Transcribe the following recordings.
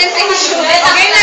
documentation. Okay na.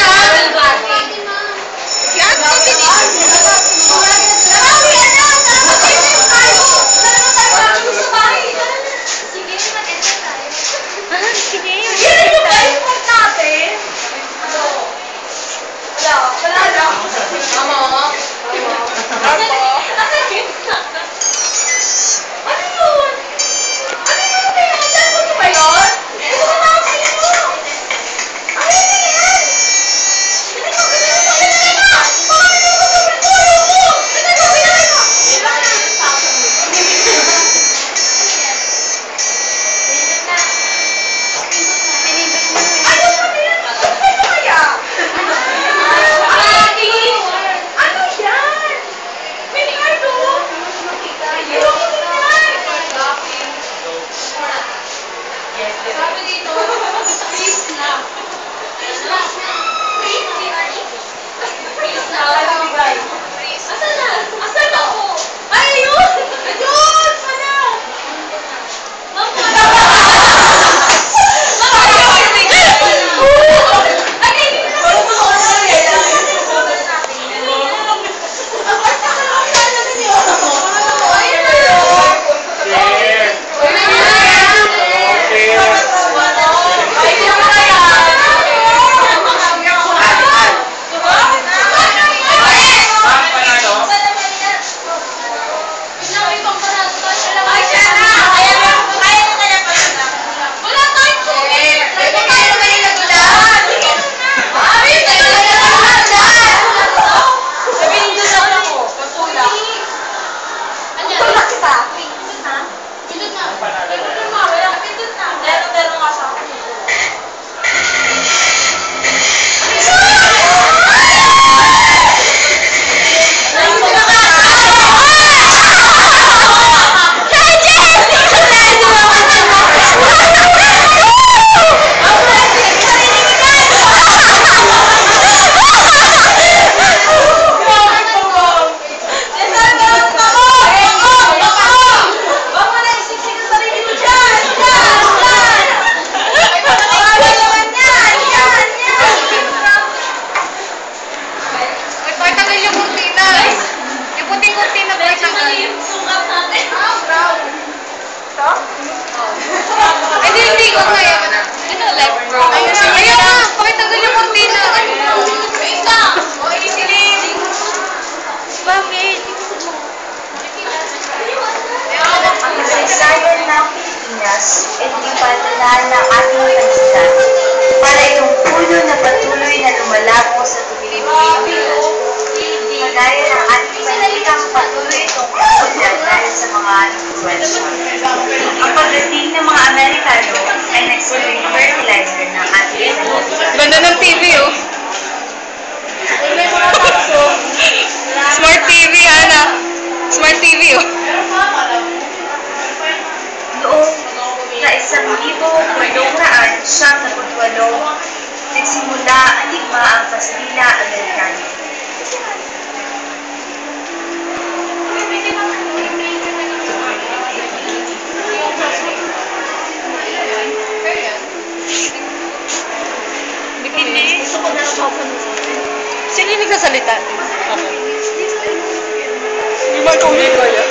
Ipagdadaan ng ating pansitan para itong puno na patuloy na lumalago sa tuwing-tuwing. Kagaya ng ating panigang patuloy itong pagpunta dahil sa mga influensya. Ang pagdating ng mga Amerikano ay nagsilbing fertilizer ng ating pansitan. Ganda ng TV, oh. Smart TV, Ana. Smart TV, oh. Noong ka-1898, nagsimula ang digmaang Kastila-Amerikano. Sino yung nagsasalita? Ako. Hindi ba ikaw ulit kaya?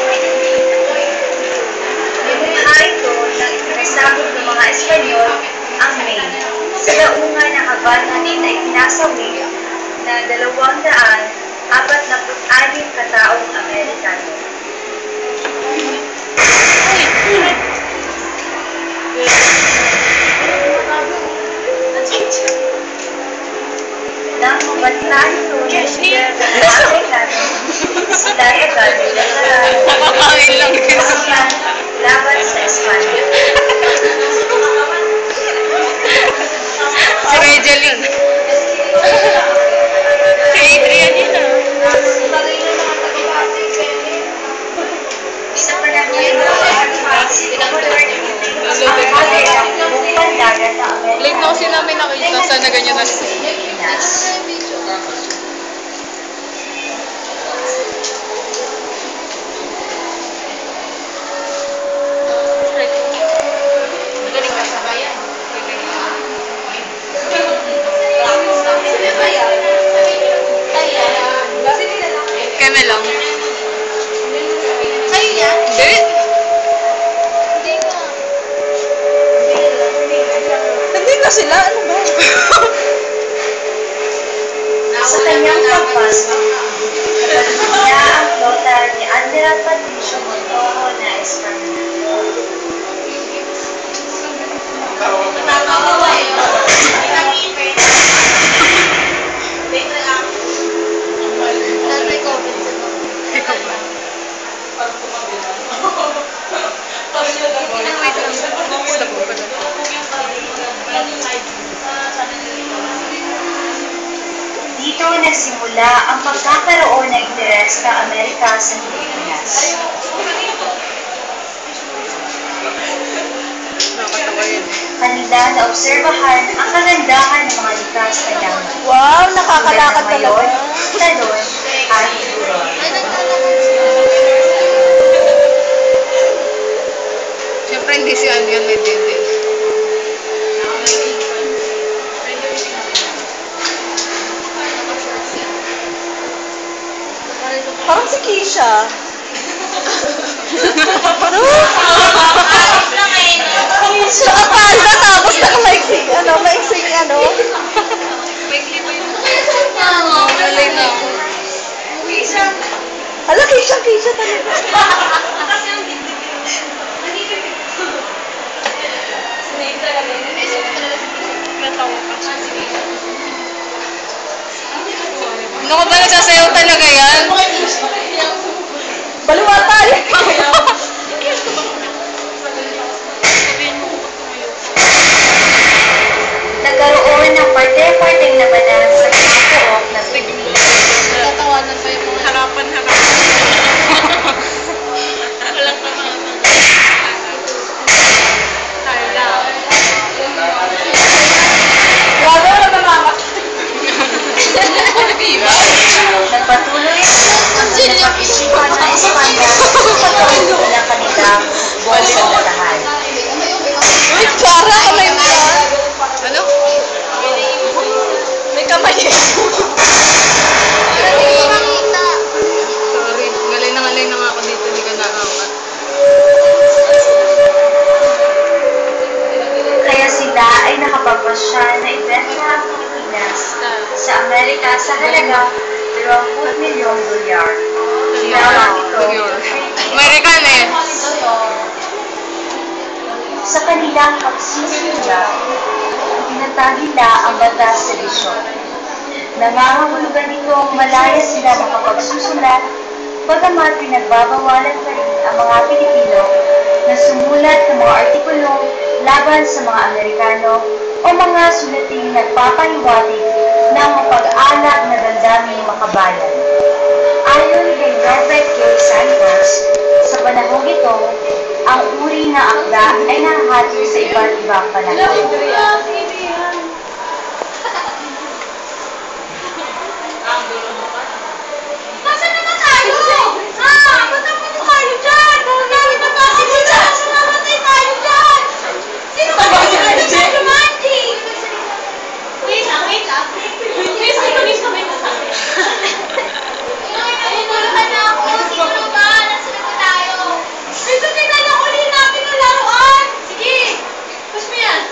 Nimukha ito nang ipinasabog ng mga Espanyol ang Maine sa daungan ng Havana na ipinasawi ng 246 kataong Amerikano. Nang mabantaan ito ng lider ng Amerikano, sila ay agad laban sa Espanya. Si Regeline. Si Adrian yun, ah. Sa panahon ng Late na kasi namin nakita. Sana ganyan na siya. Seme lang. Kayo yan? Hindi. Hindi nga. Hindi ka sila. Ano ba? Sa kanyang pagpasok, napatid niya ang flota ni Admiral Patricio Montojo na Espanyol. Natatawa eh. Tatay comment sa mga. Ikaw ba? Wait lang. Basta po pala. Dito nagsimula ang pagkakaroon ng interes ng Amerika sa Pilipinas. Nakakatawa yun. Kanila naobserbahan ang kagandahan ng mga likas na yaman. Wow, nakakalakad Tulad ng talaga. mayon, talon, at turon. Siyempre hindi si ano yan, may dede. Parang si Keisha. Keisha, akala tapos naka-maiksing, maiksing, Malay na ako. Hala, Keisha talaga. Ano ka ba nagsasayaw talaga yan? Baluwa tayo. Nagkaroon ng parte-parteng labanan sa mga pook na Tatawanan pa yung mga harapan-harapan. Walang pamamang. Tayo lang. Grabe, wala na mama. Diba? nagpatuloy ang pag-isipan ng Espanya na kanilang buong pagkatahan. Uy, Clara, kamay mo yan. Ano? May kamay. Sorry. Ngalay na nga ako dito. Hindi ka naangat. Kaya sila ay nakapagpasya na ibenta ang Pilipinas sa Amerika sa halagang 20 milyong dolyar. Ginawang ito American eh. sa kanilang pagsisimula, tinatag nila ang batas sa edisyon. Nangangahulugan nitong malaya sila makapagsusulat, bagamat pinagbabawalan pa rin ang mga Pilipino na sumulat ng mga artikulong laban sa mga Amerikano o mga sulating nagpapahiwatig ng mapag-anak na damdaming makabayan. Ayon kay Robert K. Santos, sa panahong ito, ang uri na akda ay nahahati sa iba't ibang panahon. Nasaan naman tayo? Ba't napunta tayo dyan? Namin na ba? Sige dyan! Namatay tayo dyan! Sino ba dyan? Romantic! Wait lang. Miss kami na sa akin. Naguluhan na ako. Siguro ba? Nasaan na tayo? Ito tingnan na ulit natin ang laruan! Sige! Push mo yan!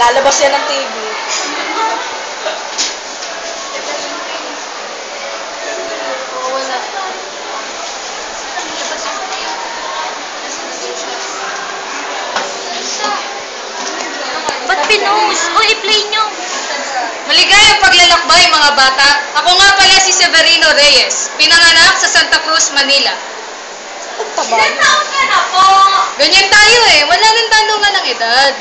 lalabas yan ng TV. Ba't pinost? O, i-play nyo. Maligayang paglalakbay mga bata. Ako nga pala si Severino Reyes, pinanganak sa Santa Cruz, Manila. Ang taba. Ilan taon ka na po? Ganyan tayo eh, wala nang tanungan ng edad.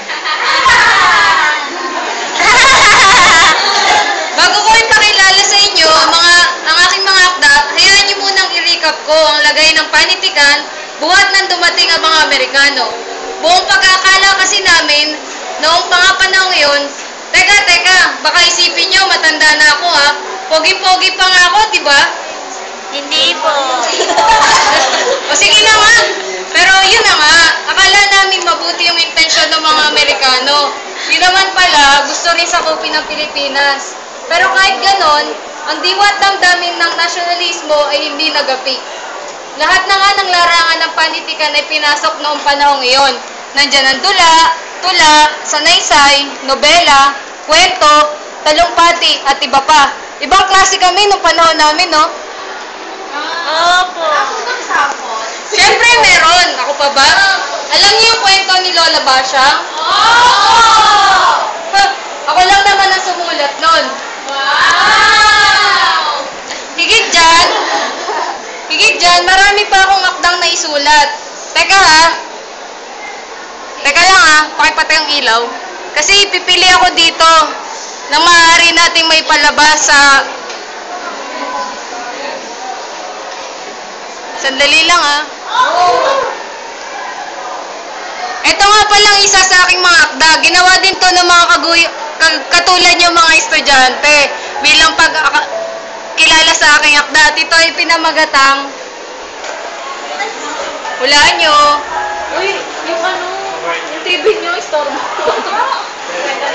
Bago ko ipakilala sa inyo ang aking mga akda, hayaan niyo munang i-recap ko ang lagay ng panitikan buhat nang dumating ang mga Amerikano. Buong pag-aakala kasi namin, noong mga panahon yun, teka, baka isipin nyo, matanda na ako ha. Pogi-pogi pa nga ako, di ba? Hindi po. O sige na nga. Pero yun na nga, akala namin mabuti yung intensyon ng mga Amerikano. Yun naman pala, gusto rin sakupin ng Pilipinas. Pero kahit ganon, ang diwat damdamin ng nasyonalismo ay hindi nagapi. Lahat na nga ng larangan ng panitikan ay pinasok noong panahong iyon. Nandyan ang tula, sanaysay, nobela, kwento, talumpati, at iba pa. Ibang klase kami noong panahon namin, no? Opo. Siyempre meron. Ako pa ba? Alam niyo yung kwento ni Lola Basyang? Ako lang naman ang sumulat nun. Higit dyan, marami pa akong akdang naisulat. Teka lang ha, pakipatay ang ilaw. Kasi pipili ako dito na maaari nating may palabas sa... Sandali lang ha. Ito nga palang isa sa aking mga akda. Ginawa din to ng mga katulad yung mga estudyante bilang kilala sa aking akda. At ito ay pinamagatang hulaan nyo. Uy, yung TV nyo, istorbo. Tunay na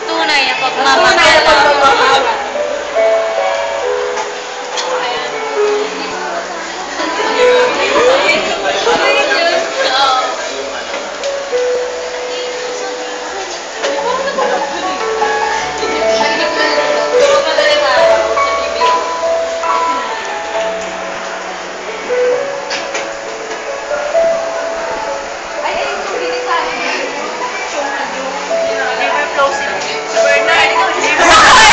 Tunay na pagmamahal. Never closing. Bernard.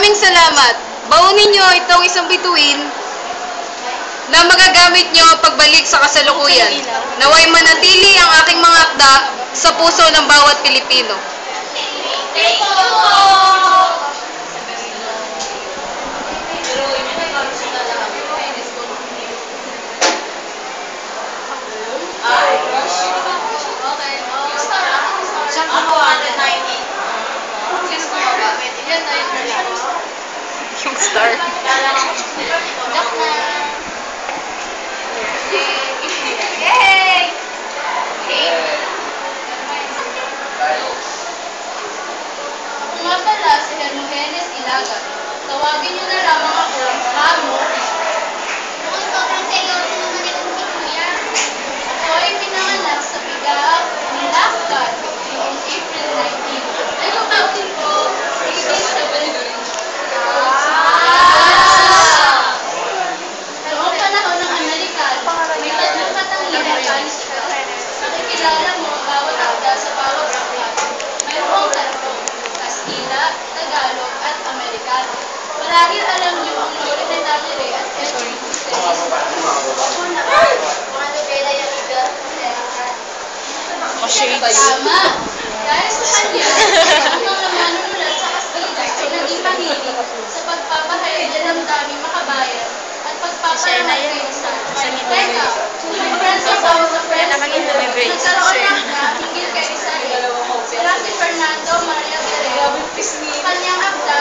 Maraming salamat. Baunin nyo itong isang bituin na magagamit nyo pagbalik sa kasalukuyan. Naway manatili ang aking mga akda sa puso ng bawat Pilipino. Thank you! Yung star. Yay! Ako nga pala si Hermogenes Ilaga. Tawagin niyo na lamang ako, Mamo. Mukhang sobrang seryoso naman itong si Kuya. Ako ay pinanganak sa Bigaw, Nilakad, noong April 19. Ay, kapatid ko, 1870. Noong panahon ng Amerikan, may tatlong katangian nakikilala mo ang bawat akda sa bawat aklat. Mayroong tatlo, Kastila, Tagalog, at Amerikano. Marahil alam niyo ang Lore de Tamere at Edwin Hussein. Ako naman, mga nobela yung Igor Tama! Dahil sa kanya, ang mga manunulat sa Kastila ay naging mahilig sa pagpapahayag ng daming makabayan at pagpapalamag kay Rizal. Teka, may friends ako sa friends ko. Nagkaroon ng akda hinggil kay Rizal. Sila si Fernando Maria Guerrero. Kanyang akda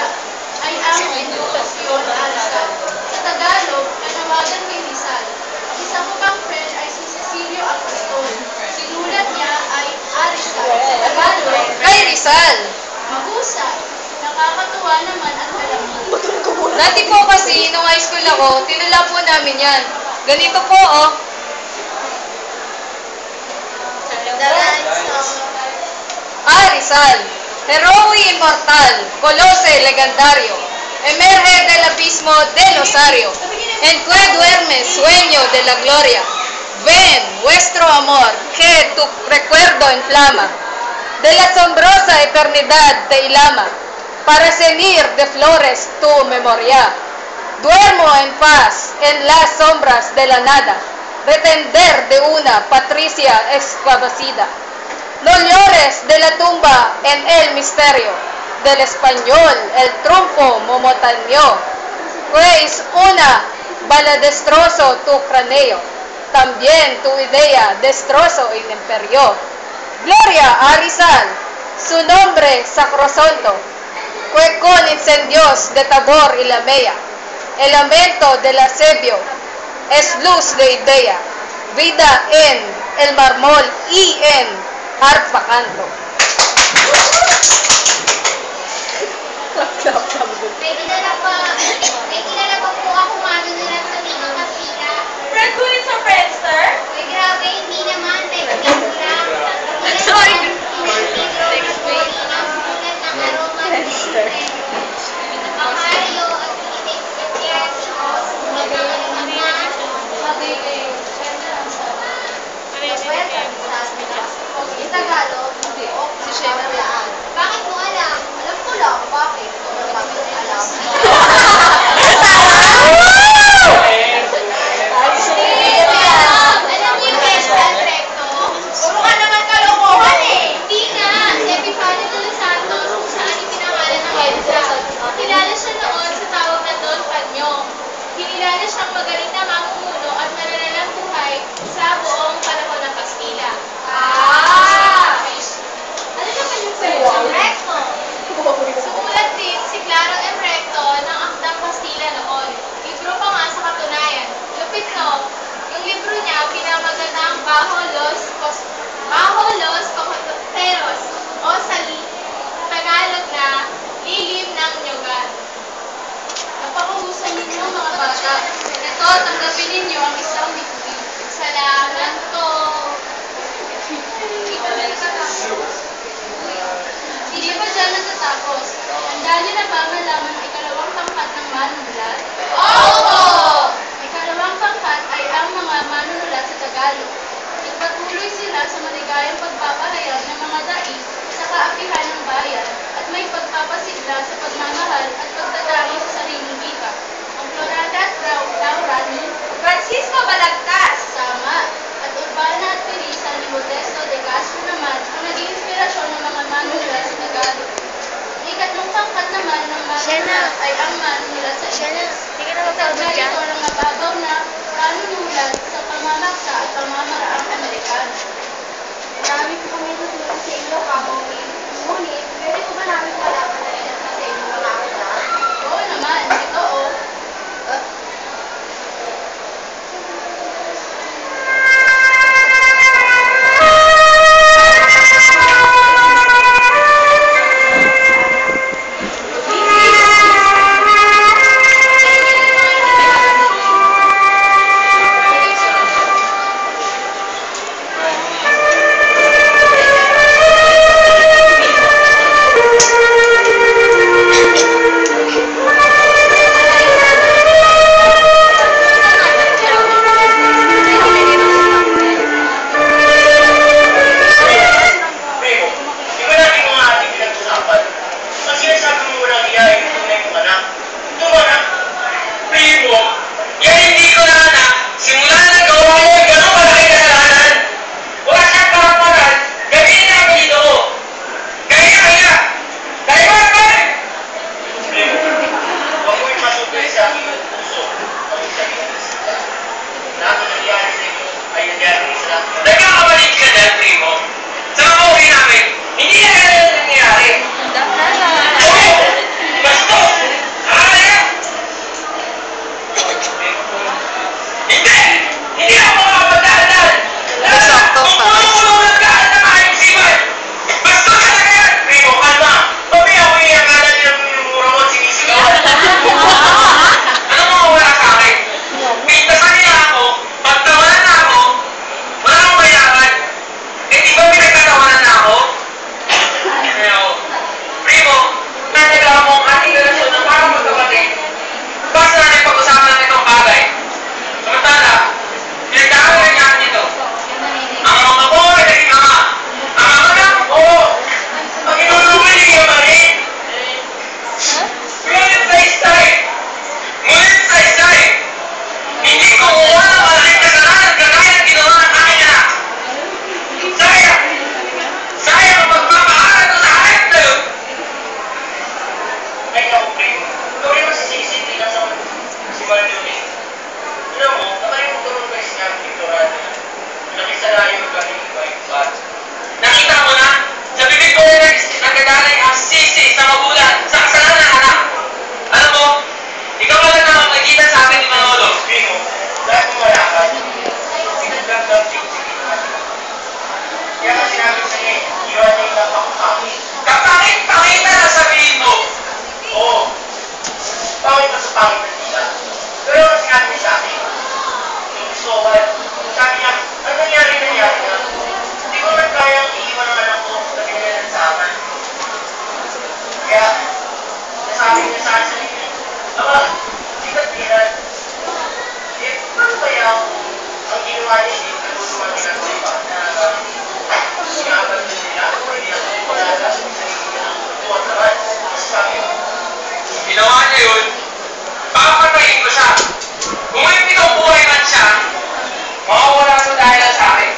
ay ang Edukasyon Arizal. Sa Tagalog, nanawagan kay Rizal. Isa ko pang friend ay si Cecilio Apostol. Sinulat niya ay Arizal. Sa Tagalog, Kay Rizal. mahusay. Nakakatuwa naman at alam mo. Dati po kasi, nung high school ako, tinula po namin yan. Ganito po, oh. Rizal. Heroe inmortal, colose legendario, emerge del abismo del osario, en que duerme sueño de la gloria. Ven, vuestro amor, que tu recuerdo inflama, de la asombrosa eternidad te ilama, para cenir de flores tu memoria. Duermo en paz en las sombras de la nada, retender de una patricia esclavecida. No llores de la tumba en el misterio del español, el triunfo momentáneo, pues una bala destrozó tu cráneo, también tu idea destrozó el imperio. Gloria a Rizal, su nombre sacrosanto, fue con incendios de Tabor y la Mea, el lamento del asebio es luz de idea, vida en el mármol y en arpa canto. May kilala pa po ako manunulat sa Tinang Kastila. Friend ko rin sa Friendster? Uy, grabe, hindi naman. May pelikula. Sorry. Ang Mario at Philippines Gutierrez. Tagalog? Si Shena. Bakit mo alam? Alam ko lang, bakit? Bakit alam? Alam niyo yung Quezon Recto? Puro ka naman kalokohan eh. Hindi nga. Si Epifanio de los Santos kung saan ipinangalan ng EDSA. Kilala siya noon sa tawag na Don Panyo. Kinilala siyang magaling na mamumuno at malalalang buhay sa buong panahon ng Kastila. Ano naman yung Quezon Recto? Sumulat din si Claro M. Recto ng Akdang Kastila noon. Libro pa nga sa katunayan. Lupit no, yung libro niya pinamagatang Bajo los Cocoteros o sa Tagalog na Lilim ng Nyogan. Napakahusan ninyo mga bata. Ito, tanggapin ninyo ang isang bituin. Salamat po. Hindi pa dyan natatapos. Handa niyo na ba malaman ang ikalawang pangkat ng manunulat? Opo! Ikalawang pangkat ay ang mga manunulat sa Tagalog. Nagpatuloy sila sa maligayang pagpapahayag ng mga daig sa kaapihan ng bayan at may pagpapasigla sa pagmamahal at pagtatanggi Hindi ka na mapagod ka. Narito ang nabagaw na panununglan sa pamamaksa at pamamaraang Amerikano. Marami po kami tutulong sa inyo habang ngunit, pwede po ba namin malaman na ilan pa sa inyong mga anak? Oo naman, ito o. Nakita mo na? Sa bibig ko na nagagaling ang sisi sa magulang sa kasalanan ng anak. Alam mo, ikaw wala na ang magkita sa akin ni Manolo. Primo, dahil kung wala ka, sinagdagdag tingin kaya nga sinabi sa niya, iwan niya yung napakapangit. Kapangit na sabihin mo. Oo. Pangit na sa pangit na tita. Pero ang sinabi niya sa akin, yung gusto ko ba, sabi niya, ano nangyari na? Hindi ko naman kayang iiwan ang anak ko na pinagalan sa akin. Kaya, nasabi niya sa akin, Ama, di ba't piran? Paano kaya ang ginawa niya, hindi natulungan nila sa iba na sinabag nila o hindi natulungan nila sa tuwan naman? Sabi mo, ginawa niya yun, papatayin ko siya. Kung may pitong buhay man siya, mawawala ito dahil sa akin.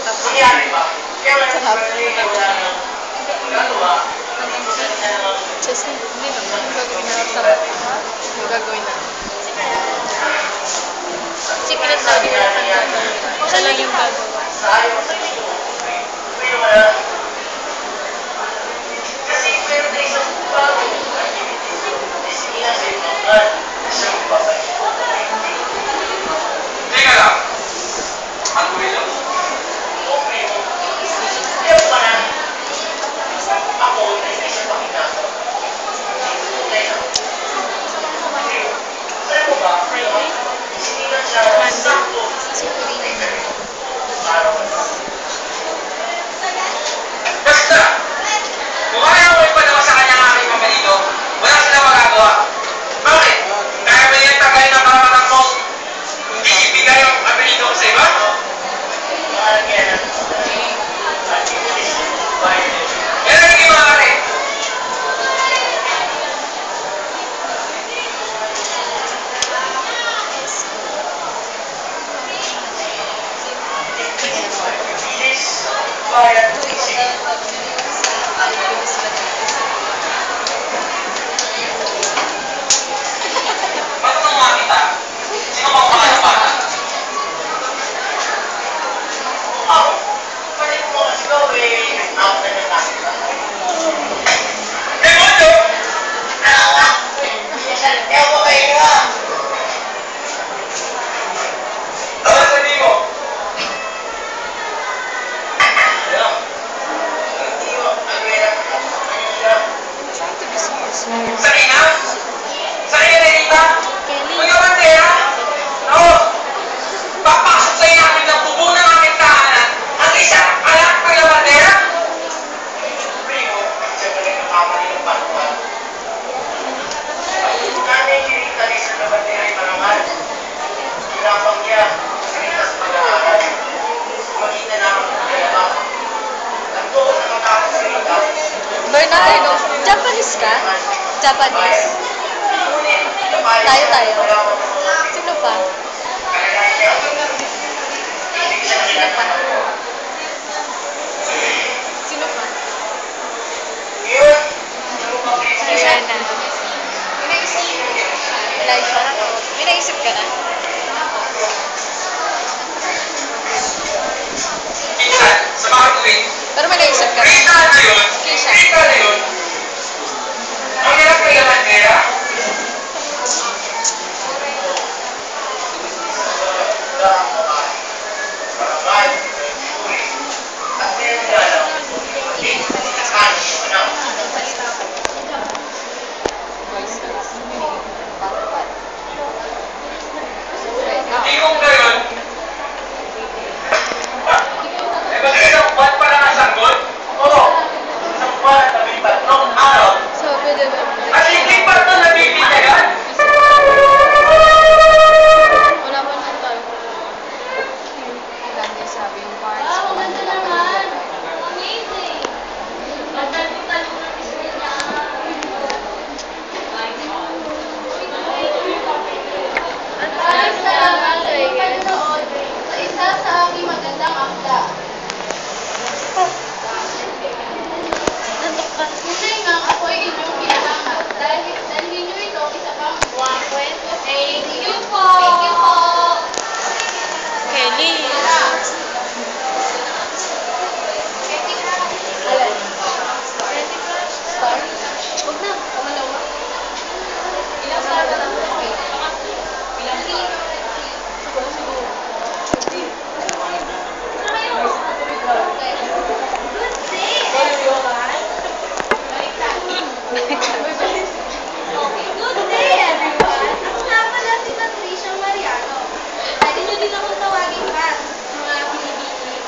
Nangyari ba? Kaya nga sa pagkakas na wala nang nagagawa, Chesney, hindi naman. Yung gagawin na sa ha? Yung gagawin na. Secret sabi na ang gagawin. Siya lang yung gagawa. Sayang sa gusto mo. Pero wala. Kasi meron na isang bago activity. Disiplina sa iyong mga siyang babay. Teka lang. Ang gulo? Oo, primo. Kaya pa na. Ako ay isang pakita. Alam mo ba, sinilan siya sakto. Basta, kung kaya mo ipadama sa kanya ang aking pamalito, wala silang magagawa. Bakit? Kaya ba yung tagay ng karapatan mo, hindi ibigay ang apelito sa iba? Yan ang hindi maaari. nag-iisip ka na? Minsan, sa mga tuwing, Pero may naisip ka na? Rita na yun, ang hirap kailangan kaya. Hindi kung gayon, bakit isang buwan pa lang ang sanggol? Oo, isang buwan at 13 araw. At hindi pa ito nabibigyan? Wala pa naman tayo. Ilan din sabi yung parts. Wow, ganda naman. Amazing. Magdalong ng istorya. Maraming salamat sa iyong panonood sa isa sa aking magandang akda. Tunay nga ako'y inyong kailangan dahil ninyo ito isa pang buwang kwento. Thank you po! Thank you po! Kelly. Star? Huwag na. Kamalawa. Ilang star ba lang? Okay. Ilang star? Siguro. Good day, everyone! Ako nga pala si Patricia Mariano. Pwede nyo din akong tawagin Pat, mga Pilipini.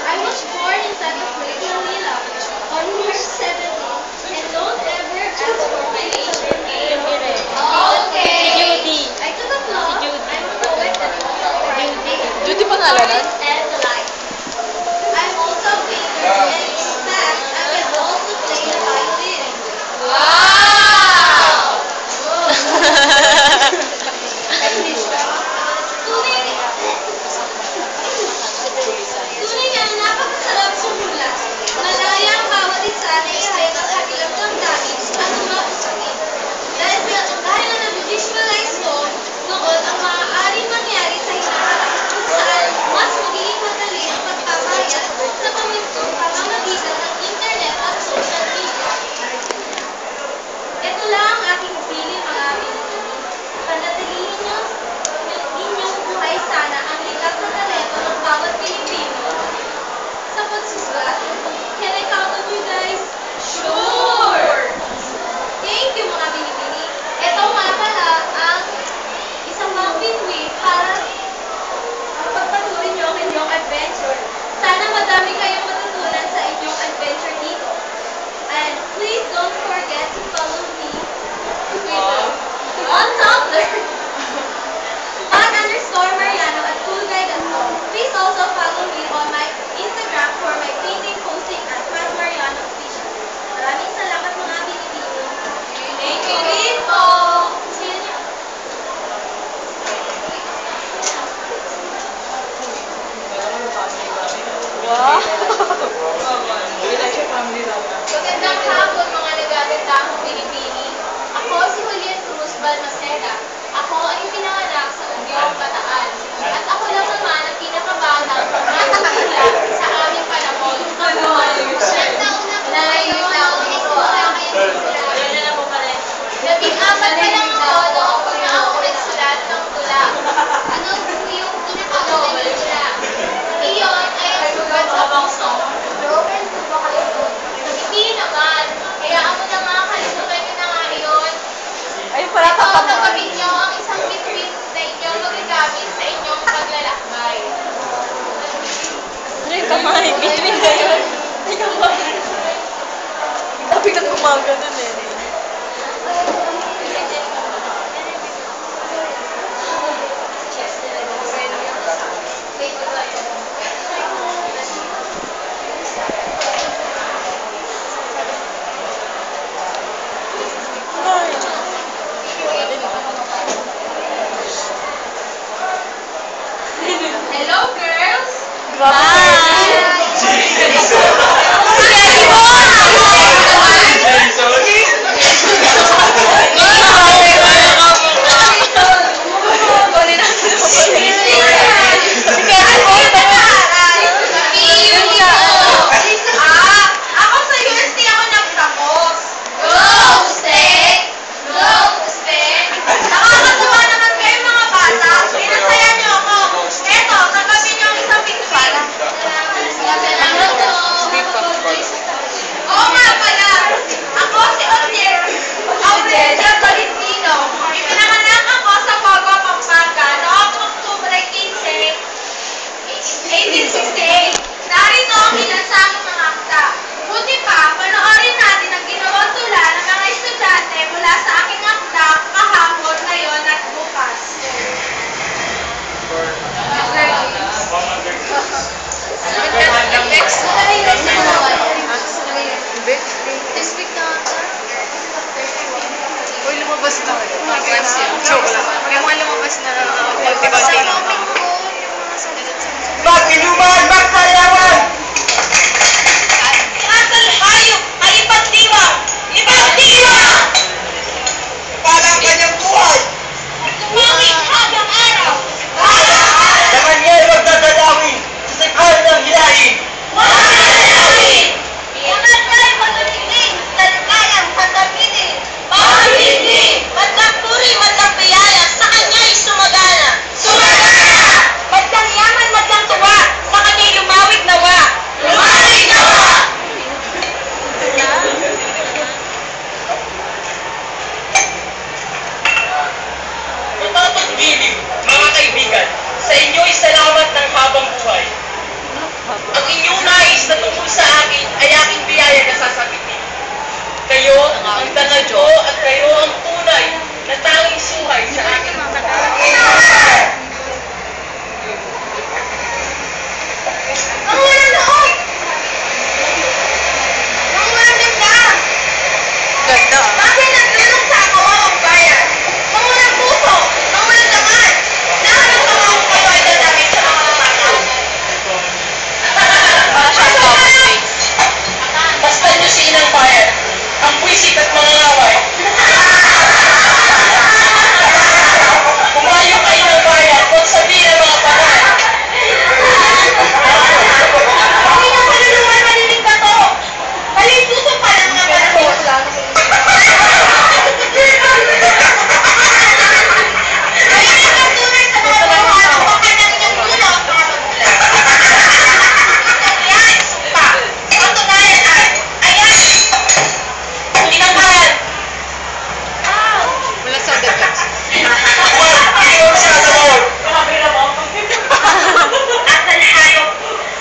I was born in Santa Cruz, Manila, on March 17, and don't ever ask for my age. Okay. Si Judy. I took a vlog. I'm a poet that writes Judy pangalanan? and the light. I'm also a painter, and in fact, I can also play the violin. Tunay nga na napakasarap sumulat. Malaya ang bawat isa na ihay ng kanilang damdamin at mga usapin. Dahil na nag-visualize ko noon ang maaaring mangyari sa hinaharap kung saan mas magiging madali ang pagpapahayag sa pamamagitan ng internet at social media. Ito lang ang aking feeling, mga Pilipino. Panatilihin ninyong buhay sana ang likas na talento ng bawat Pilipino sa pagsusulat. Can I count on you guys? Sure! Thank you, mga Pilipini. Ito nga pala ang isang mountain way para pagpatuloy niyo ang inyong adventure. Sana madami kayong matutunan sa inyong adventure dito. And please don't forget to follow me on Tumblr @_Mariano at toolguide.com. Please also follow me on my Instagram for my painting posting at Pat Mariano Official. Maraming salamat, mga Pilipino. Thank you din po! Wow. Magandang hapon, mga nagagandang Pilipini. Ako si Juliet Cruz Balmaceda. Ako ay pinanganak sa Ugyong, Bataan. At ako lang naman ang pinakabatang matutula sa aming panahon. Siyang taon na po ngayon, ay wala kayong susulat. 14 pa lang ako noong una ako nagsulat ng tula. Ano po yung pinakaunang tula? Iyon ay ang sugat sa puso. Broken po ba kayo doon? Hindi naman. Kaya ako na nga kalimutan nyo na nga iyon. Ayun pala Ito, tapat nagkabit nyo ang isang bituin na inyong magagamit sa inyong paglalakbay. Ano yung kamay? Bitwin na yun. Ay, kamay. Dapat na kumaga dun eh. Hello, girls! Jason! Joke lang. May mga lumabas na konti-konti na. Pag-inuman, magsayawan! Asal hayop ay ipagdiwang! Ipagdiwang! Para ang kanyang buhay! Lumawi hanggang araw! Naman niya ay magdadalawin sa sikal ng hilahin! Manalawin! Iyan ay magatiling sa ligayang pagkapitin! Pahindi! Madlang puri, madlang biyaya, sa kanya'y sumagana! Sumagana! Madlang yaman, madlang tuwa, sa kanya'y lumawig nawa! Lumawig nawa! Mga pag-ibig, mga kaibigan, sa inyo'y salamat ng habang buhay. Ang inyong nais na tungkol sa akin ay aking biyaya na sasabitin. Kayo ang tanadyo at kayo ang tunay na tanging suhay sa aking buhay. Ang walang loob! Ang walang ganda! Ganda. Bakit nagdulong sa kawawang bayan? Ang walang puso! Ang walang laman! Lahat ng kawawang kayo ay dadamit sa mga matakaw. Para siyang common face. Basta niyo si Inang Bayan, ang puwisit at mga ngaway. Pumayo kayo ng bayan, huwag sabihin ang mga panay. Hindi na maluluman maninig ka to! Malisuso pa ng mga panahon! Mahinig ang tunay sa mga pamahan ng kanyang inyong ulo at mga magulang. Itong yan, sumpa. Patunayan ay, ayan! Inang Bayan! Wala sound effects. Hindi mo siya sa bawal. Asal hayop,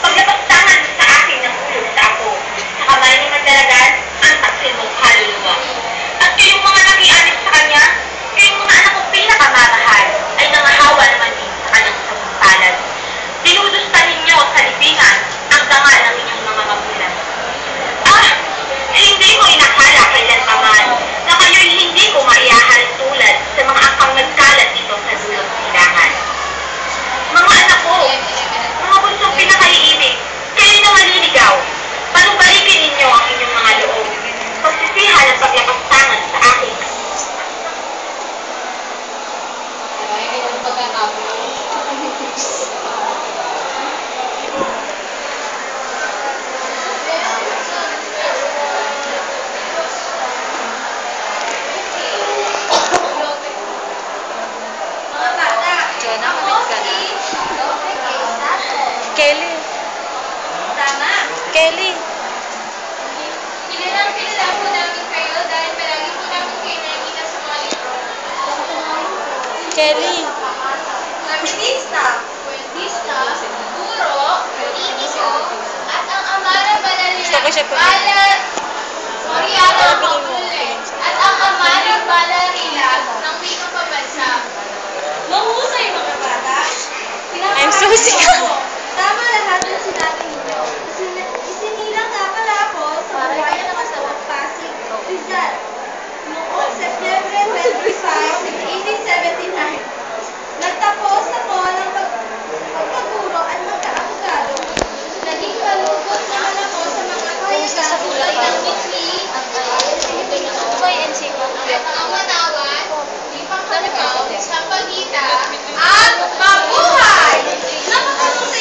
paglapagtangan mo sa akin ng ulo sa ako, sa kamay ni Madalagan, ang taksil mong kaluluwa. At kayong mga nakianip sa kanya, kayong mga anak kong pinakamamahal, ay nangahawa naman din sa kanyang sabumpalan. Dinudusta ninyo sa libingan ang dangal ng inyong mga magulang. Ah! Hindi ko inakala kailanpaman na kayo'y hindi ko maiahalin tulad sa mga akang nagkalat dito sa dulong silangan. Mga anak ko, mga bunsong pinakaiibig, kayo'y na maliligaw. Panubalikin ninyo ang inyong mga loob. Pagsisihan ang paglakastangan sa akin. Mga bata, Jonah, ako kamit ka na. si Lope Quezado. Kelly. Tama. Kelly. Kilalang kilala po namin kayo dahil palagi po namin kayo nakikita sa mga libro. Kelly. Feminista, guro, politiko, at ang amara banalila. Gusto ko siya Mariana Magulle, at ang amara balarila ng wikang pabansa. Mahusay mga bata. I'm so sick. Tama lahat ng sinabi ninyo. Isinilang nga pala ako sa buhay ng masawang Pasig, Rizal. Noong Setyembre 25, 1879. Nagtapos ako ng pagkaguro at magkaabogado. Naging malugod naman ako sa mga kahiyagan tulad ng mitli, at ang manawan, ipangkalabaw sa pagitan, at mabuhay! Napakahusay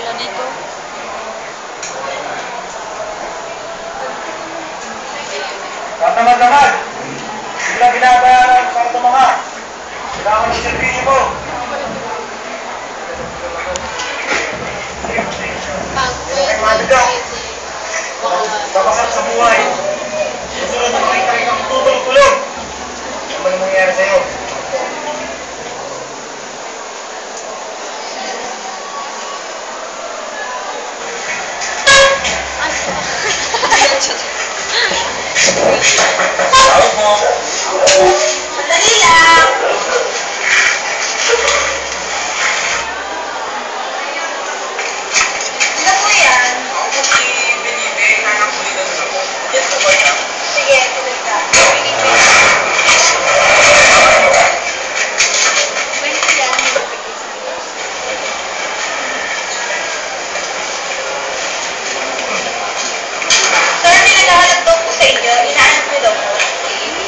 na dito. Tatamad-tamad. Sila binabayaran para tumakas. Kailangan ng servisyo mo. Ay, maligaw. Babasat sa buhay. Susunod na makita kang tutulog-tulog. Ano ba yung mangyayari sa'yo? Tawag mo. Madali lang. Ano po yan? Ako si Felipe, anak mo dito sa ako. Yan po ba siya? Sige, tuloy ka. Sir, may naghahanap daw po sa inyo. Inaanap niyo daw po.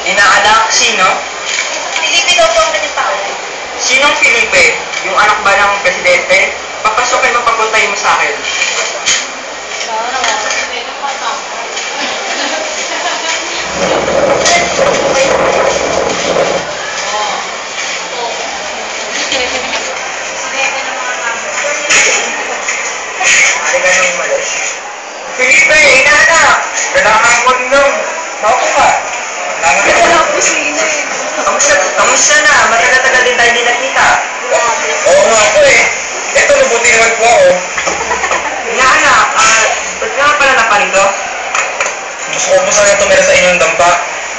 Inaanak? Sino? Felipe daw po ang kanyang pangalan. Sinong Felipe? Yung anak ba ng presidente? Papasukin mo, papuntahin mo sa akin. Ari ka nang umalis. Felipe, inaanak! Kailangan ko nung. Naupo ka. Wala ko sino eh. Kamusta na? Matagal-tagal din tayo hindi nakita. Oo nga ako eh. Eto, mabuti naman po ako. Inaanak, ba't nga pala naparito? Gusto ko po sana tumira sa inyong dampa.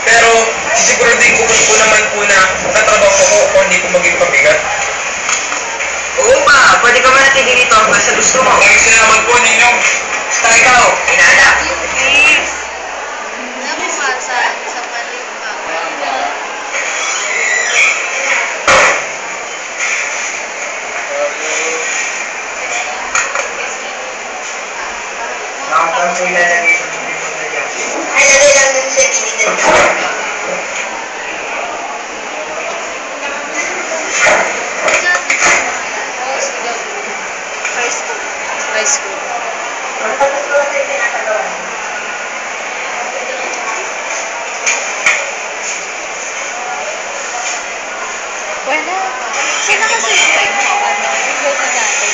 Pero, sisiguraduhin ko naman po na tatrabaho ko kung hindi ko maging pabigat. Oo ba? Pwede ka ba natin dito hanggang sa gusto mo? Maraming salamat po, Ninong. Basta ikaw, inaanak. Please. Nakapang po ilalagay sa mga na dyan. Ay, lagay lang dun sa gilid. High school. Tapos ko lang yung pinatagawa. Wala. Sino kasi yung mo? Yung goal na natin.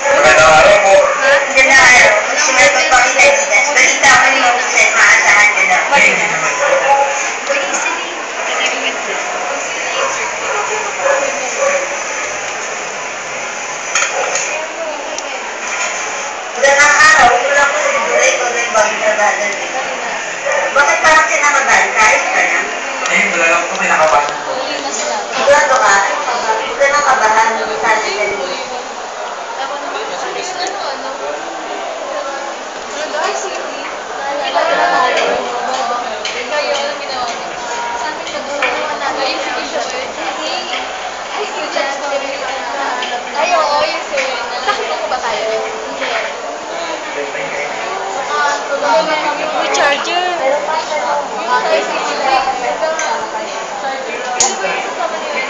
Magandang araw po. Diyan na araw. Gusto mo ipagpakita Adidas. Balita ko yung mag-set. Maasahan nyo lang. Magandang araw. Ito lang po sa Bidura. Ikaw na yung bagong trabaho. Bakit parang kinakabahan ka? Ayos ka na? Eh, wala lang po kinakabahan. Sigurado ka? Huwag ka nang kabahan. Sana dali. Ay, oo, yung Serena. Nakita ko ba tayo? May charger.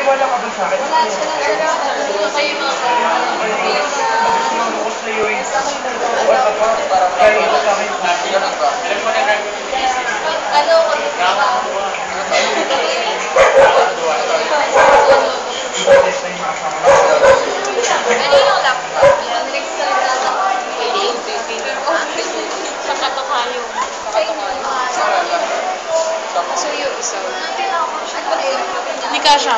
Wala ka ba sa akin? Hindi ka siya.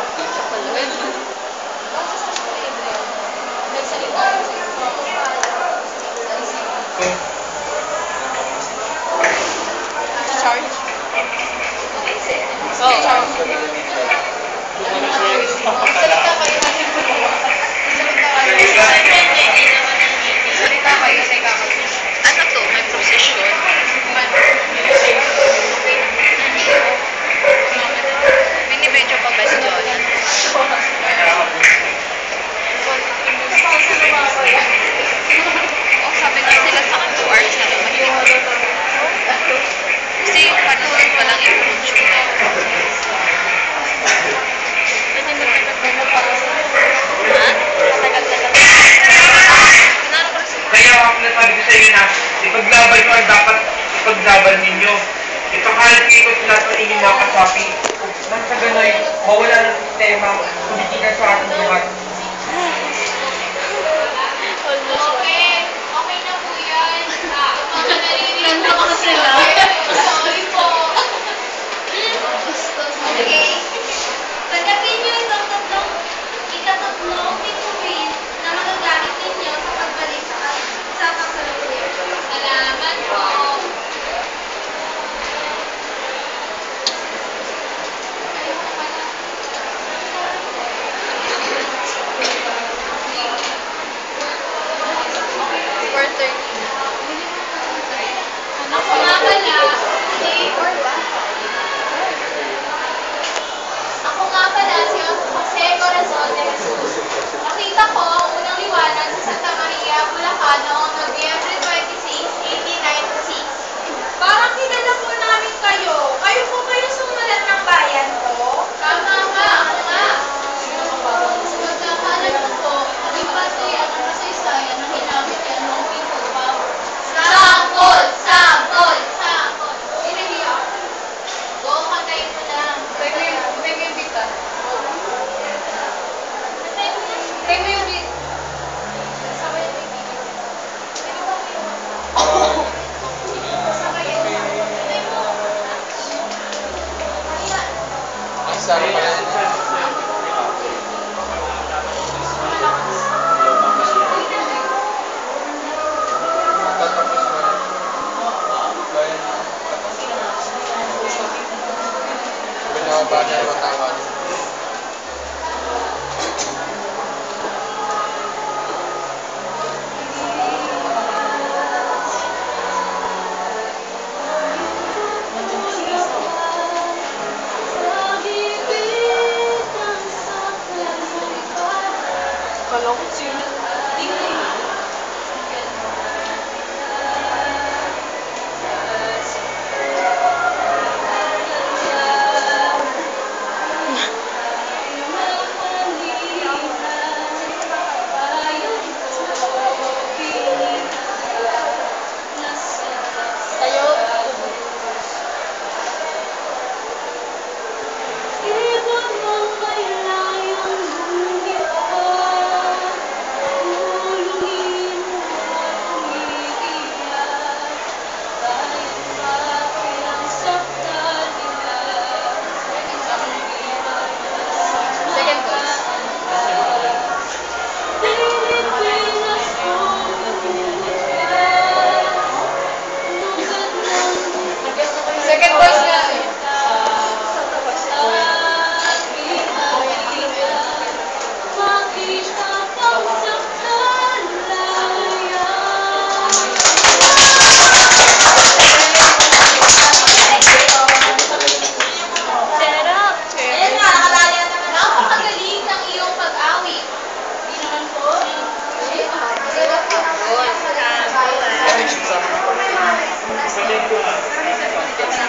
Charge? Oo. Salita kayo. Salita kayo sa ikakapit. Ano to? May procession? Binibedyo pa ba si Johnny? Oh, sabi nga nila sa akin 2 hours na lang mahilig. Kasi panahon pa lang yung function na yun. mawala ng sistema, tumikilan sa ating lahat. Okay na po yan. Mga naririnig ko sila. Sorry po. Okay. Tanggapin niyo itong ikatatlong bituin na magagamit ninyo sa pagbalik sa kasalukuyan. Salamat po. Ako nga pala si Jose Corazon de Jesus. Nakita ko ang unang liwanag sa Santa Maria, Bulacan noong Nobyembre 26, 1896. Parang kilala po namin kayo. Kayo po ba yung sumulat ng bayan ko? Tama ka, ako nga. Magkakalat ko po, naging base yan ang kasaysayan ng ginamit yan noong pinto pa. Sampol! Sampol! Sampol! Inihiya. Go, kantayin mo lang. Pwede yung beat ka. Pwede mo yung beat. Sabay yung beat. Sabay yung beat. Ang sabi pala nito. Bagay matawan. Kala ko sino. Second voice nga. Ayan nga, nakadali na naman. Napakagaling ng iyong pag-awit. Hindi naman po.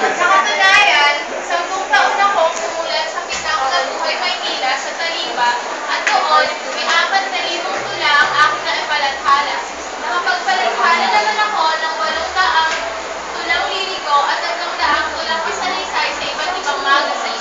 Sa katunayan, 10 taon akong sumulat sa Pitang na Buhay Maynila sa Taliba at doon, may 4,000 tula ang aking naipalathala. Nakapagpalathala naman ako ng 800 tulang liriko at 300 tulang kasalaysay sa iba't ibang magazine.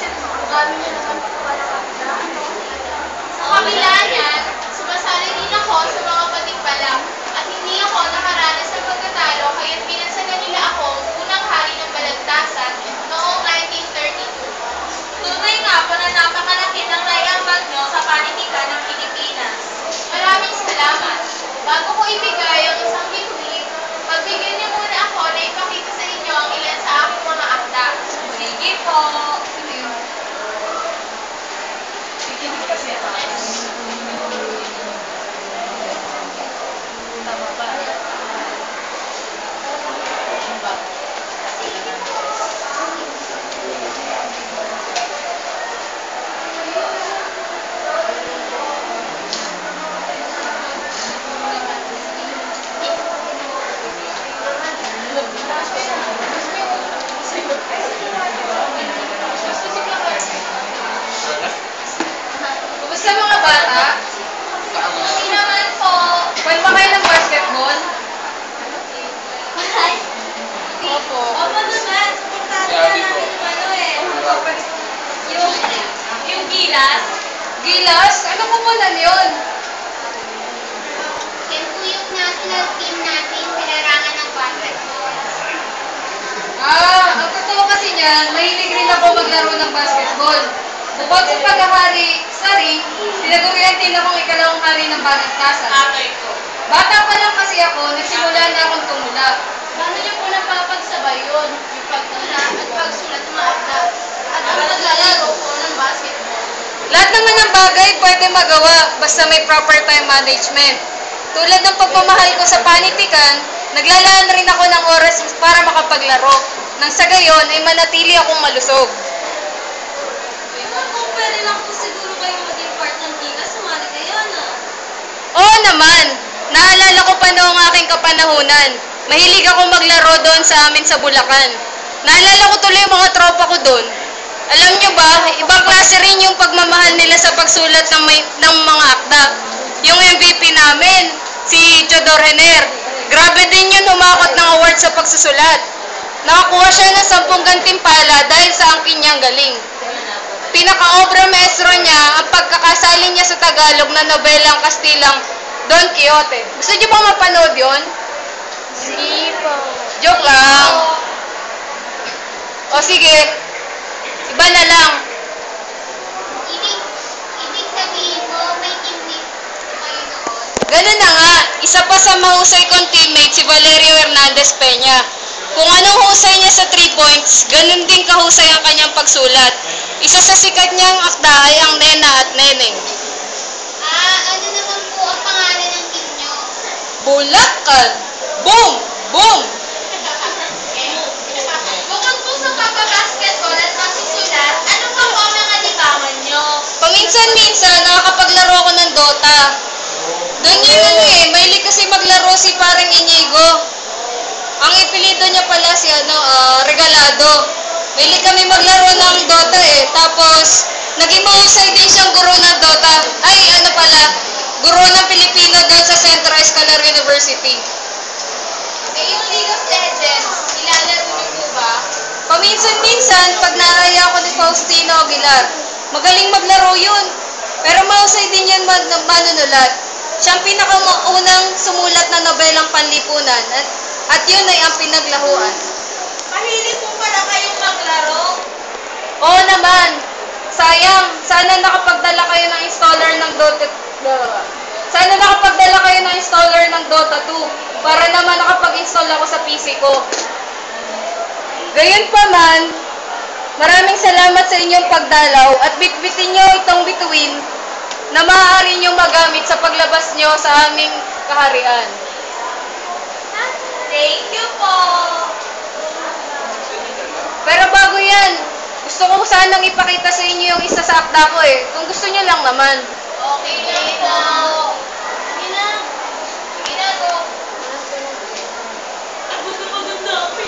Sa kabila niyan, sumasali din ako sa mga patimpalak at hindi ako nakaranas sa pagkatalo kaya't pinansagan nila akong unang hari ng balagtasan noong 1932. Tunay nga po na napakalaki ng naiambag nyo sa panitikan ng Pilipinas. Maraming salamat. Bago ko ibigay ang isang bituin, pagbigyan niyo muna ako na ipakita sa inyo ang ilan sa aking mga akda. Sige po. Gilas? Gilas? Ano po pala yun? Yan po yung national team natin, pinarangan ng basketball. Ang totoo kasi niyan, mahilig rin ako maglaro ng basketball. Bukod sa paghahari sa ring, tinagurian din akong ikalawang hari ng banagkasan. Ko. Bata pa lang kasi ako, nagsimula na akong tumula. Paano niyo po napapagsabay yun? Yung pagtula at pagsulat ng mga akda at ang paglalaro po ng basketball. Lahat naman ng bagay pwede magawa basta may proper time management. Tulad ng pagmamahal ko sa panitikan, naglalaan rin ako ng oras para makapaglaro. Nang sa gayon ay manatili akong malusog. Kung pwede lang po siguro kayong maging part ng Gilas, sumali kayo na. Oo naman, naalala ko pa noong aking kapanahunan. Mahilig ako maglaro doon sa amin sa Bulacan. Naalala ko tuloy yung mga tropa ko doon. Alam nyo ba, ibang klase rin yung pagmamahal nila sa pagsulat ng mga akda. Yung MVP namin, si Chodor Hener. Grabe din yun humakot ng award sa pagsusulat. Nakakuha siya ng 10 gantimpala dahil sa angkin niyang galing. Pinaka-obra maestro niya ang pagkakasali niya sa Tagalog na nobelang Kastilang Don Quixote. Gusto niyo ba mapanood yon? Hindi po. Joke lang. O sige, iba na lang. Ibig sabihin mo, may teammate kayo noon. Ganun na nga, isa pa sa mahusay kong teammate si Valerio Hernandez Peña. Kung anong husay niya sa 3 points, ganun din kahusay ang kanyang pagsulat. Isa sa sikat niyang akda ay ang Nena at Neneng. Ano naman po ang pangalan ng team nyo? Bulacan! Boom! Boom! Bukod po sa pagbabasketball at pagsusulat, ano pa po ang mga libangan nyo? Paminsan-minsan, nakakapaglaro ako ng Dota. Doon yun mahilig kasi maglaro si parang Inigo. Ang ipilido niya pala si Regalado. Mahilig kami maglaro ng Dota Tapos, naging mahusay din siyang guro ng Dota. Guro ng Pilipino doon sa Central Escolar University. Yung League of Legends, ilalaro nyo po ba? Paminsan-minsan, pag naaya ako ni Faustino Aguilar, magaling maglaro yun. Pero mahusay din yan manunulat. Siya ang pinakaunang sumulat na nobelang panlipunan at yun ay ang pinaglahuan. Mahilig po pala kayong maglaro. Oo naman. Sayang, sana nakapagdala kayo ng installer ng Dota. Sana nakapagdala kayo ng installer ng Dota 2 para naman nakapag-install ako sa PC ko. Gayunpaman, maraming salamat sa inyong pagdalaw at bitbitin nyo itong bituin na maaari nyo magamit sa paglabas nyo sa aming kaharian. Thank you po. Pero bago yan, gusto ko sanang ipakita sa inyo yung isa sa akda ko Kung gusto nyo lang naman. Okay po. Sige na. Sige na po. Maganda ako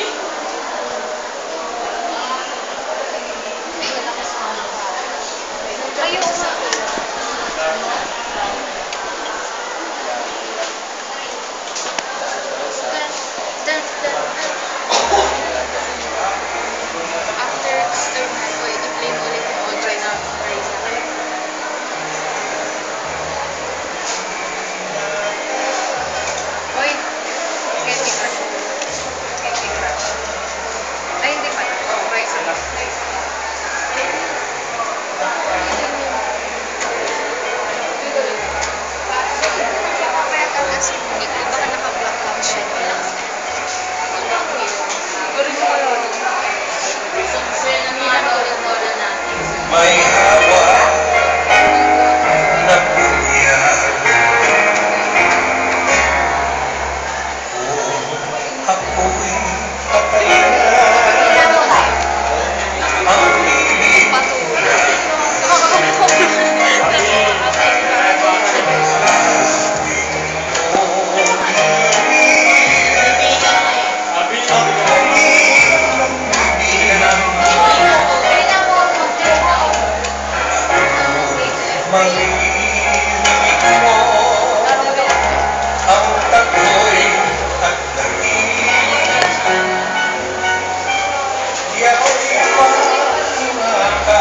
May hawa na buya kung ako'y patay na ang ibig Marinig mo ang tako'y at nangis. Yao'y mahimakas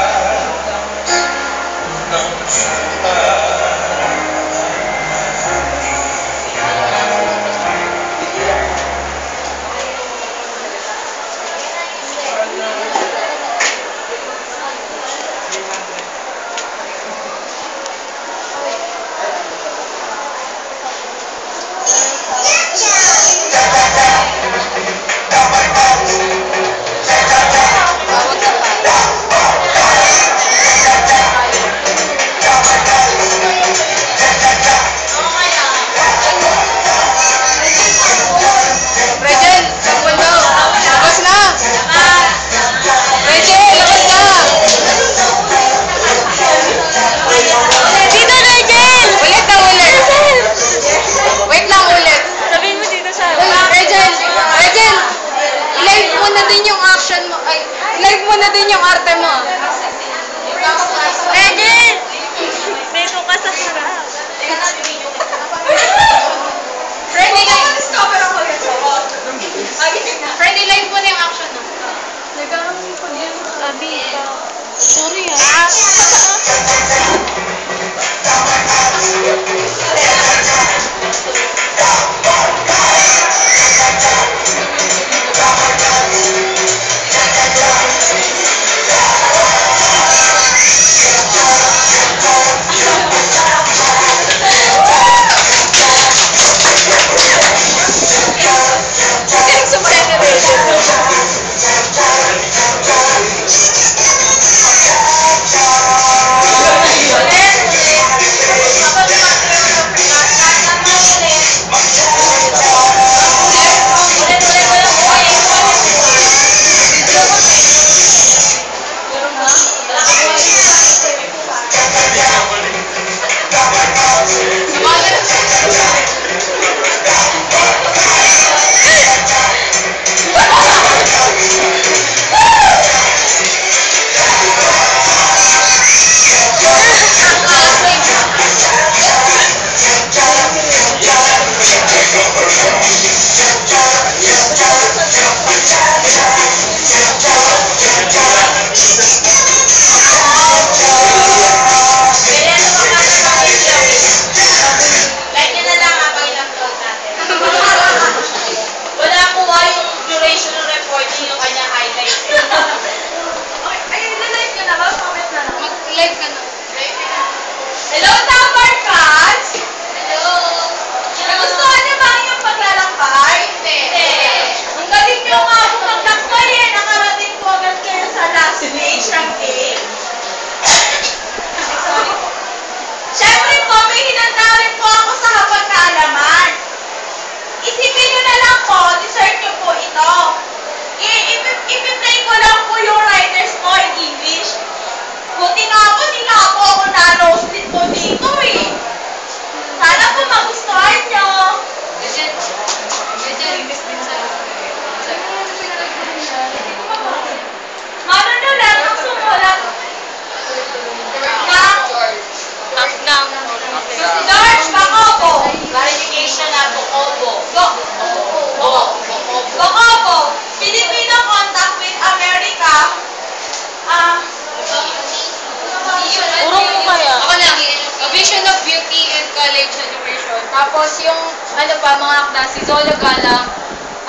Tapos yung, ano pa, mga akda, si Zolo Galang,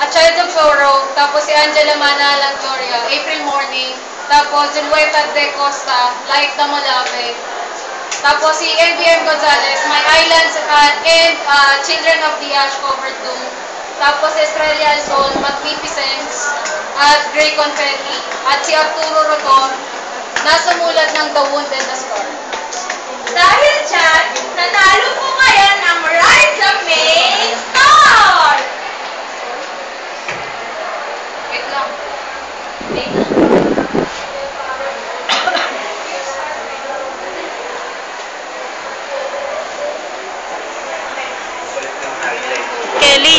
A Child of Sorrow, tapos si Angela Manalang Gloria, April Morning, tapos Zulueta de Costa, Like the Malave, tapos si NBM Gonzalez, My Islands, and Children of the Ash Covered Doom, tapos Estrella Alzon, Magnificence, at Grey Confetti, at si Arturo Rotor, nasa mulat ng The Wound and the Scar. Dahil dyan, nanalo po kayo ng Rise the Main Star! Wait lang. Balik ng highlight. Kelly,